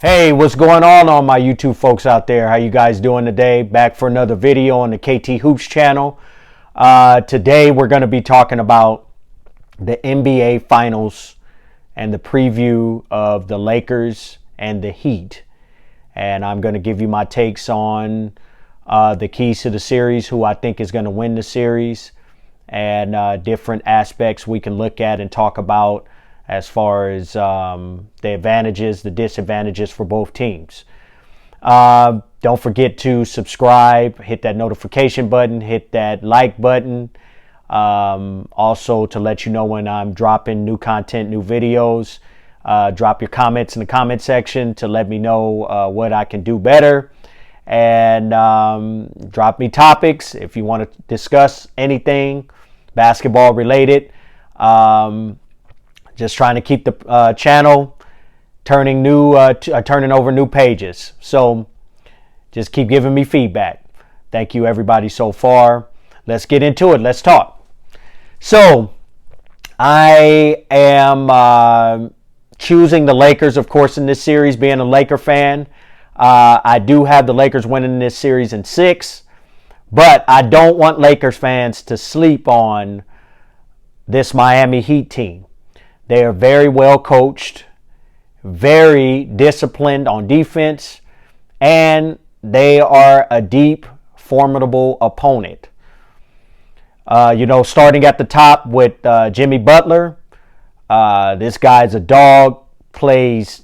Hey, what's going on all my YouTube folks out there? How you guys doing today? Back for another video on the KT Hoops channel. Today we're going to be talking about the NBA Finals and the preview of the Lakers and the Heat. And I'm going to give you my takes on the keys to the series, who I think is going to win the series, and different aspects we can look at and talk about as far as the advantages, the disadvantages for both teams. Don't forget to subscribe, hit that notification button, hit that like button. Also to let you know when I'm dropping new content, new videos. Drop your comments in the comment section to let me know what I can do better. And drop me topics if you want to discuss anything basketball related. Just trying to keep the channel turning over new pages. So just keep giving me feedback. Thank you everybody so far. Let's get into it. Let's talk. So I am choosing the Lakers, of course, in this series, being a Laker fan. I do have the Lakers winning this series in 6, but I don't want Lakers fans to sleep on this Miami Heat team. They are very well coached, very disciplined on defense, and they are a deep, formidable opponent. Starting at the top with Jimmy Butler. This guy's a dog, plays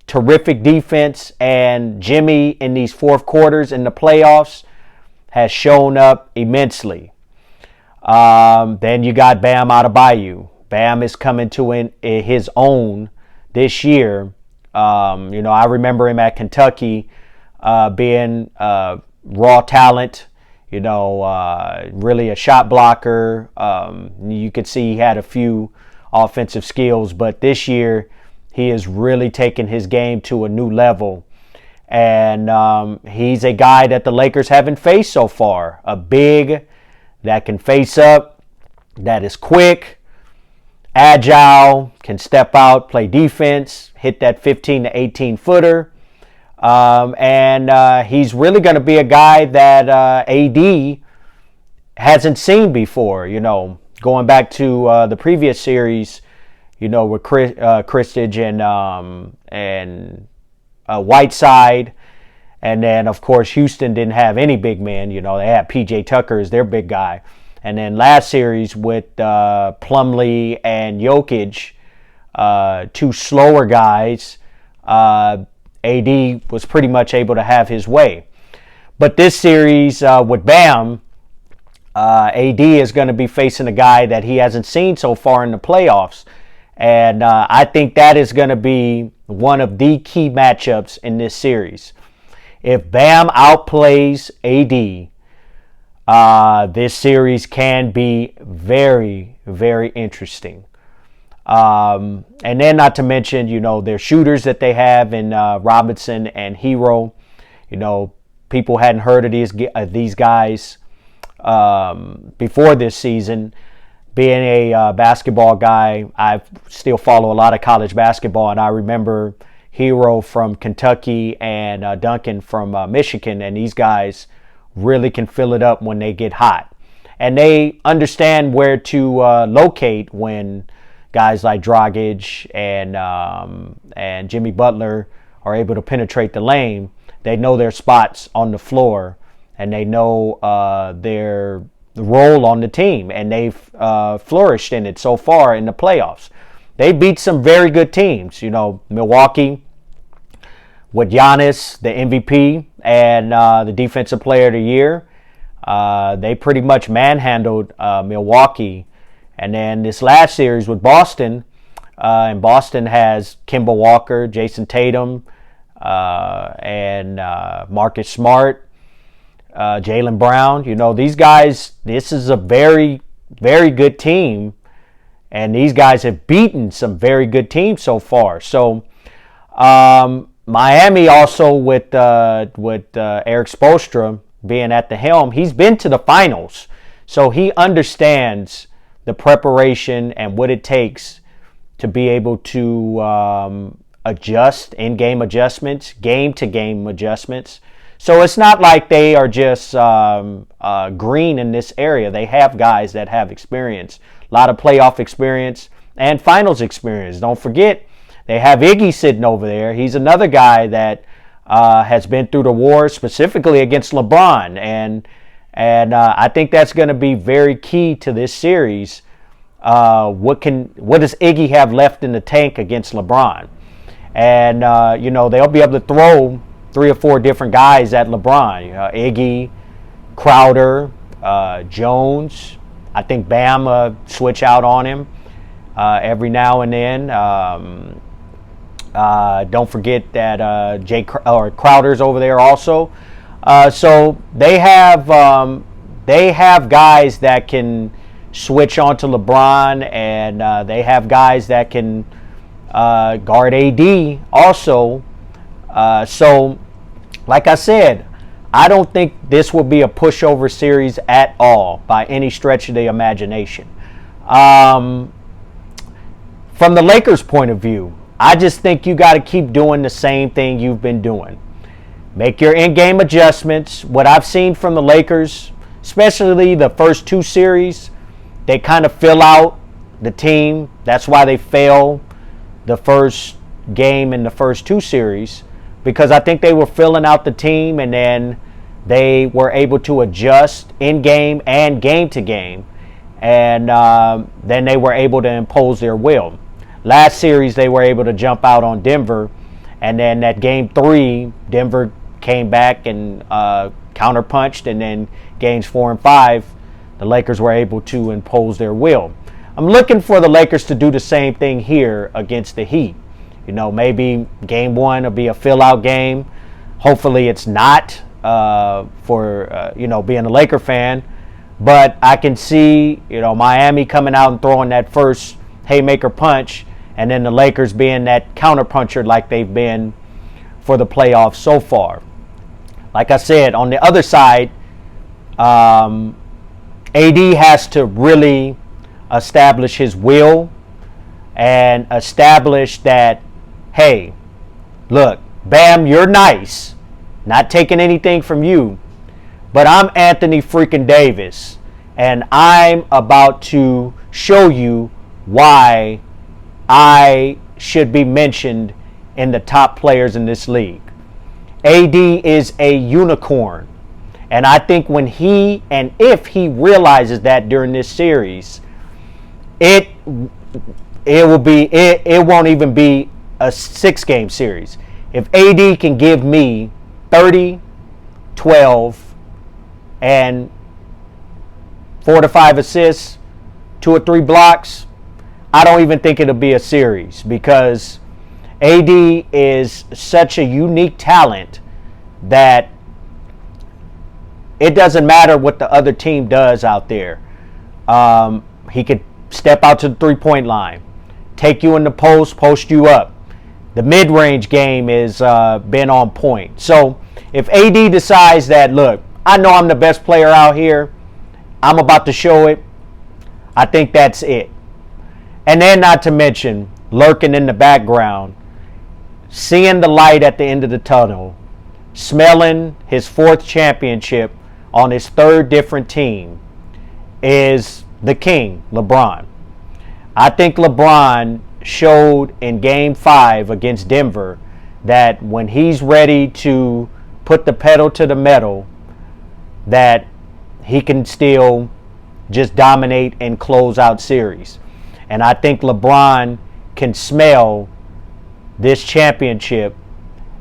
terrific defense, and Jimmy in these fourth quarters in the playoffs has shown up immensely. Then you got Bam Adebayo. Bam is coming to his own this year. I remember him at Kentucky being raw talent, really a shot blocker. You could see he had a few offensive skills, but this year he has really taken his game to a new level. And he's a guy that the Lakers haven't faced so far. A big that can face up, that is quick, agile, can step out, play defense, hit that 15 to 18 footer. And he's really going to be a guy that AD hasn't seen before, going back to the previous series, with Christage and Whiteside. And then, of course, Houston didn't have any big men. They had PJ Tucker as their big guy. And then last series with Plumlee and Jokic, two slower guys, AD was pretty much able to have his way. But this series with Bam, AD is going to be facing a guy that he hasn't seen so far in the playoffs. And I think that is going to be one of the key matchups in this series. If Bam outplays AD, this series can be very, very interesting. And then not to mention, their shooters that they have in Robinson and Hero. People hadn't heard of these guys before this season. Being a basketball guy, I still follow a lot of college basketball, and I remember Hero from Kentucky and Duncan from Michigan, and these guys really can fill it up when they get hot. And they understand where to locate when guys like Dragic and Jimmy Butler are able to penetrate the lane. They know their spots on the floor, and they know their role on the team, and they've flourished in it so far in the playoffs. They beat some very good teams, Milwaukee with Giannis, the MVP, and the Defensive Player of the Year. They pretty much manhandled Milwaukee. And then this last series with Boston, and Boston has Kemba Walker, Jason Tatum, and Marcus Smart, Jaylen Brown. These guys, this is a very, very good team. And these guys have beaten some very good teams so far. So Miami also with Eric Spoelstra being at the helm, he's been to the finals. So he understands the preparation and what it takes to be able to adjust, in-game adjustments, game-to-game adjustments. So it's not like they are just green in this area. They have guys that have experience, a lot of playoff experience and finals experience. Don't forget, they have Iggy sitting over there. He's another guy that has been through the war, specifically against LeBron. And I think that's going to be very key to this series. What does Iggy have left in the tank against LeBron? And, they'll be able to throw 3 or 4 different guys at LeBron. Iggy, Crowder, Jones. I think Bam switch out on him every now and then. Don't forget that Crowder's over there also. So they have guys that can switch onto LeBron, and they have guys that can guard AD also. So, like I said, I don't think this will be a pushover series at all by any stretch of the imagination. From the Lakers' point of view, I just think you got to keep doing the same thing you've been doing. Make your in-game adjustments. What I've seen from the Lakers, especially the first 2 series, they kind of fill out the team. That's why they fail the first game in the first 2 series, because I think they were filling out the team, and then they were able to adjust in-game and game-to-game, and then they were able to impose their will. Last series, they were able to jump out on Denver, and then at Game 3, Denver came back and counterpunched, and then Games 4 and 5, the Lakers were able to impose their will. I'm looking for the Lakers to do the same thing here against the Heat. Maybe Game 1 will be a fill-out game. Hopefully it's not for being a Laker fan. But I can see, Miami coming out and throwing that first haymaker punch, and then the Lakers being that counterpuncher like they've been for the playoffs so far. Like I said, on the other side, AD has to really establish his will and establish that, hey, look, Bam, you're nice, not taking anything from you, but I'm Anthony freaking Davis, and I'm about to show you why I should be mentioned in the top players in this league. AD is a unicorn, and I think when he and if he realizes that during this series, it won't even be a 6-game series. If AD can give me 30, 12, and 4 to 5 assists, 2 or 3 blocks, I don't even think it'll be a series, because AD is such a unique talent that it doesn't matter what the other team does out there. He could step out to the 3-point line, take you in the post you up. The mid-range game is been on point. So if AD decides that, look, I know I'm the best player out here, I'm about to show it, I think that's it. And then not to mention, lurking in the background, seeing the light at the end of the tunnel, smelling his 4th championship on his 3rd different team, is the king, LeBron. I think LeBron showed in Game 5 against Denver that when he's ready to put the pedal to the metal, that he can still just dominate and close out series. And I think LeBron can smell this championship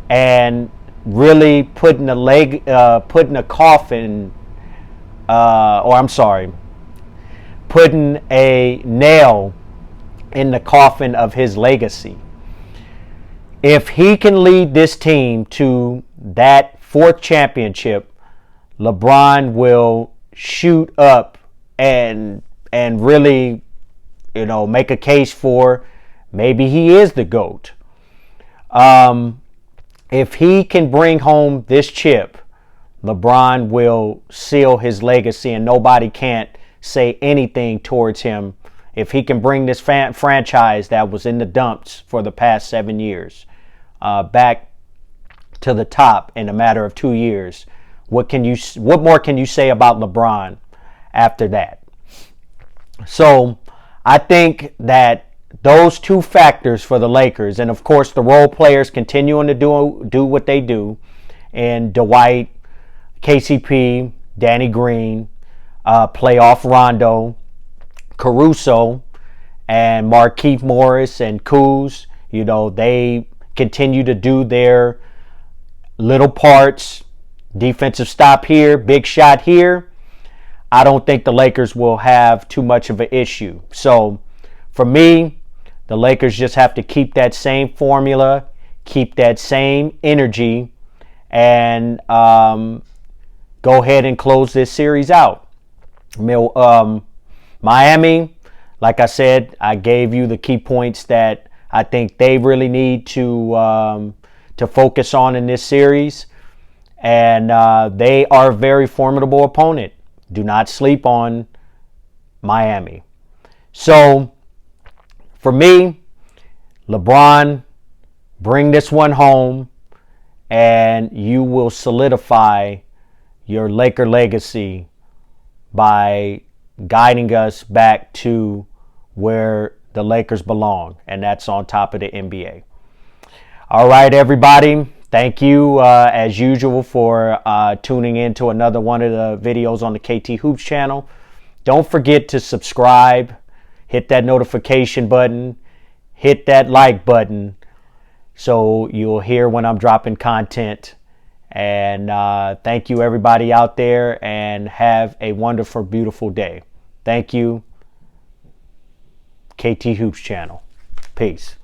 and really putting a nail in the coffin of his legacy. If he can lead this team to that 4th championship, LeBron will shoot up and really, make a case for maybe he is the GOAT. If he can bring home this chip, LeBron will seal his legacy, and nobody can't say anything towards him if he can bring this franchise that was in the dumps for the past 7 years. back to the top in a matter of 2 years. What more can you say about LeBron after that? So I think that those two factors for the Lakers, and of course the role players continuing to do what they do, and Dwight, KCP, Danny Green, playoff Rondo, Caruso, and Markieff Morris and Kuz, they continue to do their little parts. Defensive stop here, big shot here. I don't think the Lakers will have too much of an issue. So for me, the Lakers just have to keep that same formula, keep that same energy, and go ahead and close this series out. Miami, like I said, I gave you the key points that I think they really need to focus on in this series. And they are a very formidable opponent. Do not sleep on Miami. So, for me, LeBron, bring this one home, and you will solidify your Laker legacy by guiding us back to where the Lakers belong, and that's on top of the NBA. All right, everybody. Thank you, as usual, for tuning in to another one of the videos on the KT Hoops channel. Don't forget to subscribe, hit that notification button, hit that like button, so you'll hear when I'm dropping content. And thank you, everybody out there, and have a wonderful, beautiful day. Thank you, KT Hoops channel. Peace.